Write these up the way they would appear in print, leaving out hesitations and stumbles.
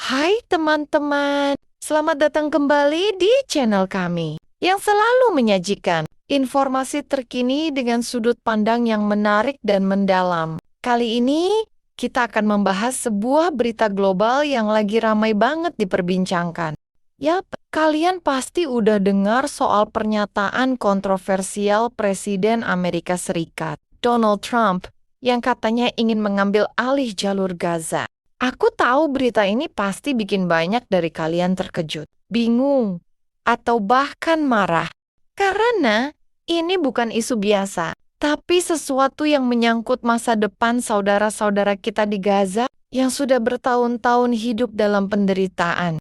Hai teman-teman, selamat datang kembali di channel kami yang selalu menyajikan informasi terkini dengan sudut pandang yang menarik dan mendalam. Kali ini kita akan membahas sebuah berita global yang lagi ramai banget diperbincangkan. Yap, kalian pasti udah dengar soal pernyataan kontroversial Presiden Amerika Serikat, Donald Trump, yang katanya ingin mengambil alih jalur Gaza. Aku tahu berita ini pasti bikin banyak dari kalian terkejut, bingung, atau bahkan marah. Karena ini bukan isu biasa, tapi sesuatu yang menyangkut masa depan saudara-saudara kita di Gaza yang sudah bertahun-tahun hidup dalam penderitaan.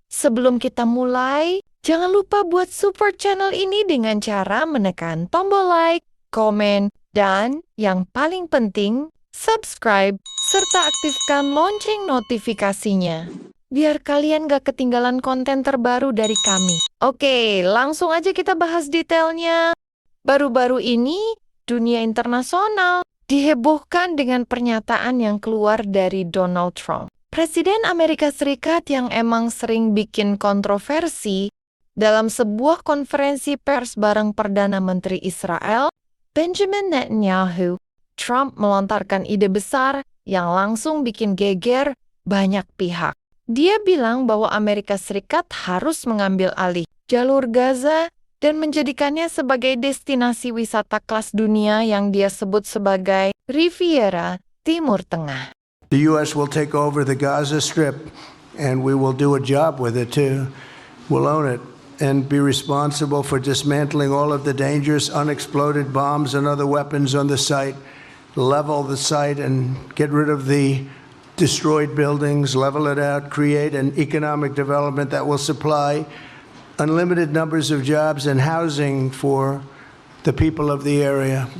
Sebelum kita mulai, jangan lupa buat support channel ini dengan cara menekan tombol like, komen, dan yang paling penting, subscribe, serta aktifkan lonceng notifikasinya, biar kalian gak ketinggalan konten terbaru dari kami. Oke, langsung aja kita bahas detailnya. Baru-baru ini, dunia internasional dihebohkan dengan pernyataan yang keluar dari Donald Trump. Presiden Amerika Serikat yang emang sering bikin kontroversi dalam sebuah konferensi pers bareng Perdana Menteri Israel, Benjamin Netanyahu, Trump melontarkan ide besar yang langsung bikin geger banyak pihak. Dia bilang bahwa Amerika Serikat harus mengambil alih jalur Gaza dan menjadikannya sebagai destinasi wisata kelas dunia yang dia sebut sebagai Riviera Timur Tengah. The U.S. will take over the Gaza Strip, and we will do a job with it too. We'll own it and be responsible for dismantling all of the dangerous unexploded bombs and other weapons on the site, level the site and get rid of the destroyed buildings, level it out, create an economic development that will supply unlimited numbers of jobs and housing for the people of the area.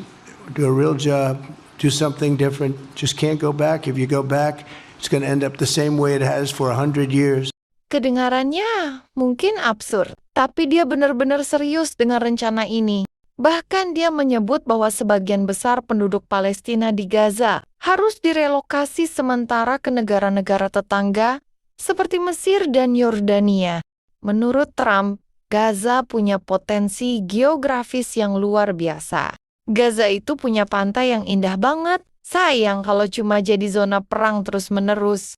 Do a real job. Do something different. Just can't go back. If you go back, it's going to end up the same way it has for 100 years. Kedengarannya mungkin absurd, tapi dia benar-benar serius dengan rencana ini. Bahkan dia menyebut bahwa sebagian besar penduduk Palestina di Gaza harus direlokasi sementara ke negara-negara tetangga seperti Mesir dan Yordania. Menurut Trump, Gaza punya potensi geografis yang luar biasa. Gaza itu punya pantai yang indah banget. Sayang kalau cuma jadi zona perang terus-menerus.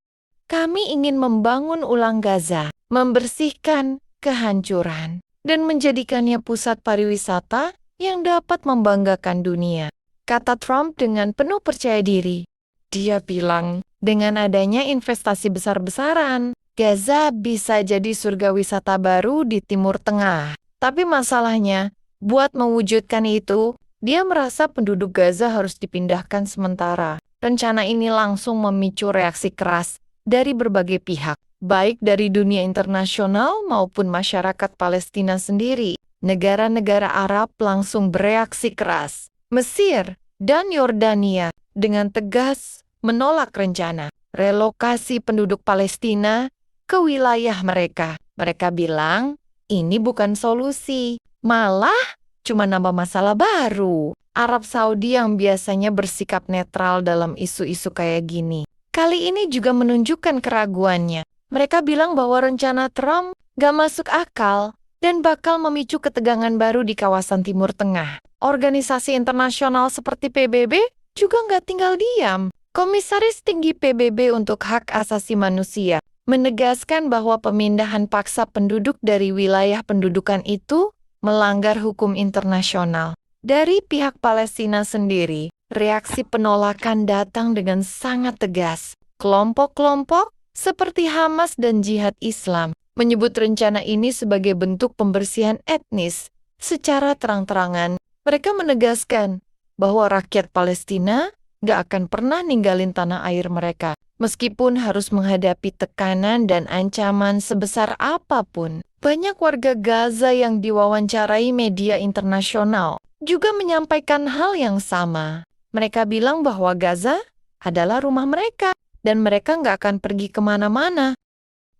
Kami ingin membangun ulang Gaza, membersihkan kehancuran, dan menjadikannya pusat pariwisata yang dapat membanggakan dunia, kata Trump dengan penuh percaya diri. Dia bilang, dengan adanya investasi besar-besaran, Gaza bisa jadi surga wisata baru di Timur Tengah. Tapi masalahnya, buat mewujudkan itu, dia merasa penduduk Gaza harus dipindahkan sementara. Rencana ini langsung memicu reaksi keras dari berbagai pihak, baik dari dunia internasional maupun masyarakat Palestina sendiri. Negara-negara Arab langsung bereaksi keras. Mesir dan Yordania dengan tegas menolak rencana relokasi penduduk Palestina ke wilayah mereka. Mereka bilang, ini bukan solusi, malah cuma nambah masalah baru. Arab Saudi yang biasanya bersikap netral dalam isu-isu kayak gini, kali ini juga menunjukkan keraguannya. Mereka bilang bahwa rencana Trump gak masuk akal dan bakal memicu ketegangan baru di kawasan Timur Tengah. Organisasi internasional seperti PBB juga nggak tinggal diam. Komisaris Tinggi PBB untuk Hak Asasi Manusia menegaskan bahwa pemindahan paksa penduduk dari wilayah pendudukan itu melanggar hukum internasional. Dari pihak Palestina sendiri, reaksi penolakan datang dengan sangat tegas. Kelompok-kelompok seperti Hamas dan Jihad Islam menyebut rencana ini sebagai bentuk pembersihan etnis. Secara terang-terangan, mereka menegaskan bahwa rakyat Palestina gak akan pernah ninggalin tanah air mereka, meskipun harus menghadapi tekanan dan ancaman sebesar apapun. Banyak warga Gaza yang diwawancarai media internasional juga menyampaikan hal yang sama. Mereka bilang bahwa Gaza adalah rumah mereka dan mereka nggak akan pergi kemana-mana.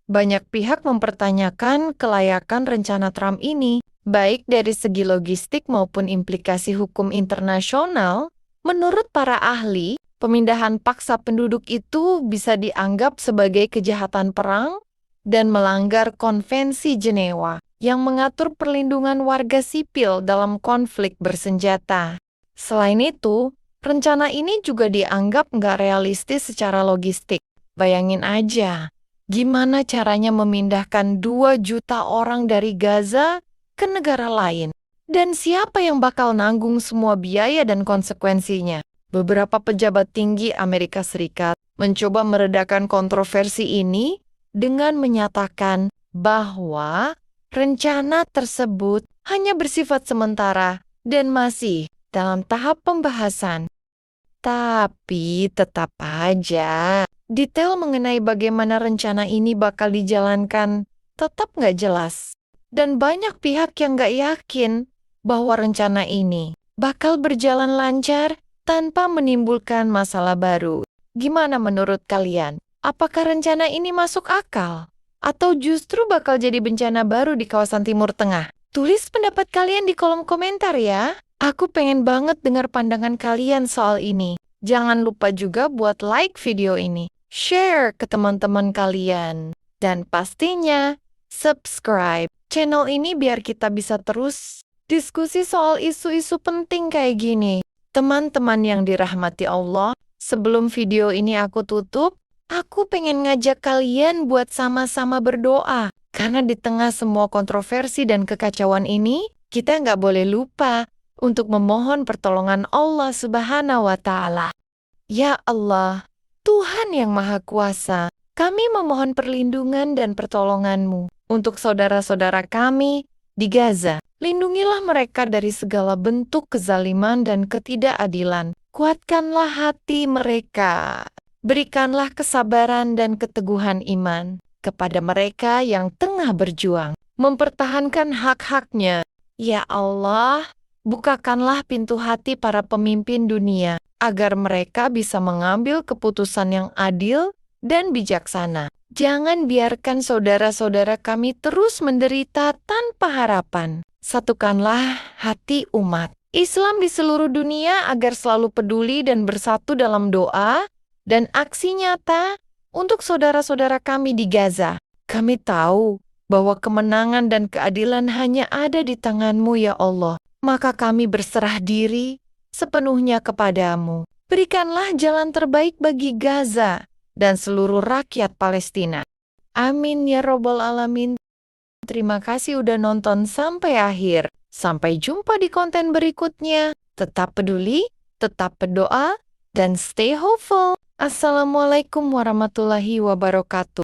Banyak pihak mempertanyakan kelayakan rencana Trump ini, baik dari segi logistik maupun implikasi hukum internasional. Menurut para ahli, Pemindahan paksa penduduk itu bisa dianggap sebagai kejahatan perang dan melanggar Konvensi Jenewa yang mengatur perlindungan warga sipil dalam konflik bersenjata. Selain itu, rencana ini juga dianggap nggak realistis secara logistik. Bayangin aja, gimana caranya memindahkan 2 juta orang dari Gaza ke negara lain? Dan siapa yang bakal nanggung semua biaya dan konsekuensinya? Beberapa pejabat tinggi Amerika Serikat mencoba meredakan kontroversi ini dengan menyatakan bahwa rencana tersebut hanya bersifat sementara dan masih dalam tahap pembahasan. Tapi tetap aja, detail mengenai bagaimana rencana ini bakal dijalankan tetap nggak jelas. Dan banyak pihak yang nggak yakin bahwa rencana ini bakal berjalan lancar tanpa menimbulkan masalah baru. Gimana menurut kalian? Apakah rencana ini masuk akal? Atau justru bakal jadi bencana baru di kawasan Timur Tengah? Tulis pendapat kalian di kolom komentar ya. Aku pengen banget dengar pandangan kalian soal ini. Jangan lupa juga buat like video ini, share ke teman-teman kalian, dan pastinya subscribe channel ini biar kita bisa terus diskusi soal isu-isu penting kayak gini. Teman-teman yang dirahmati Allah, sebelum video ini aku tutup, aku pengen ngajak kalian buat sama-sama berdoa. Karena di tengah semua kontroversi dan kekacauan ini, kita nggak boleh lupa untuk memohon pertolongan Allah Subhanahu wa Ta'ala. Ya Allah, Tuhan yang Maha Kuasa, kami memohon perlindungan dan pertolongan-Mu untuk saudara-saudara kami di Gaza. Lindungilah mereka dari segala bentuk kezaliman dan ketidakadilan. Kuatkanlah hati mereka. Berikanlah kesabaran dan keteguhan iman kepada mereka yang tengah berjuang, mempertahankan hak-haknya. Ya Allah, bukakanlah pintu hati para pemimpin dunia, agar mereka bisa mengambil keputusan yang adil dan bijaksana. Jangan biarkan saudara-saudara kami terus menderita tanpa harapan. Satukanlah hati umat Islam di seluruh dunia agar selalu peduli dan bersatu dalam doa dan aksi nyata untuk saudara-saudara kami di Gaza. Kami tahu bahwa kemenangan dan keadilan hanya ada di tangan-Mu ya Allah. Maka kami berserah diri sepenuhnya kepadamu. Berikanlah jalan terbaik bagi Gaza dan seluruh rakyat Palestina. Amin ya Rabbal Alamin. Terima kasih udah nonton sampai akhir. Sampai jumpa di konten berikutnya. Tetap peduli, tetap berdoa, dan stay hopeful. Assalamualaikum warahmatullahi wabarakatuh.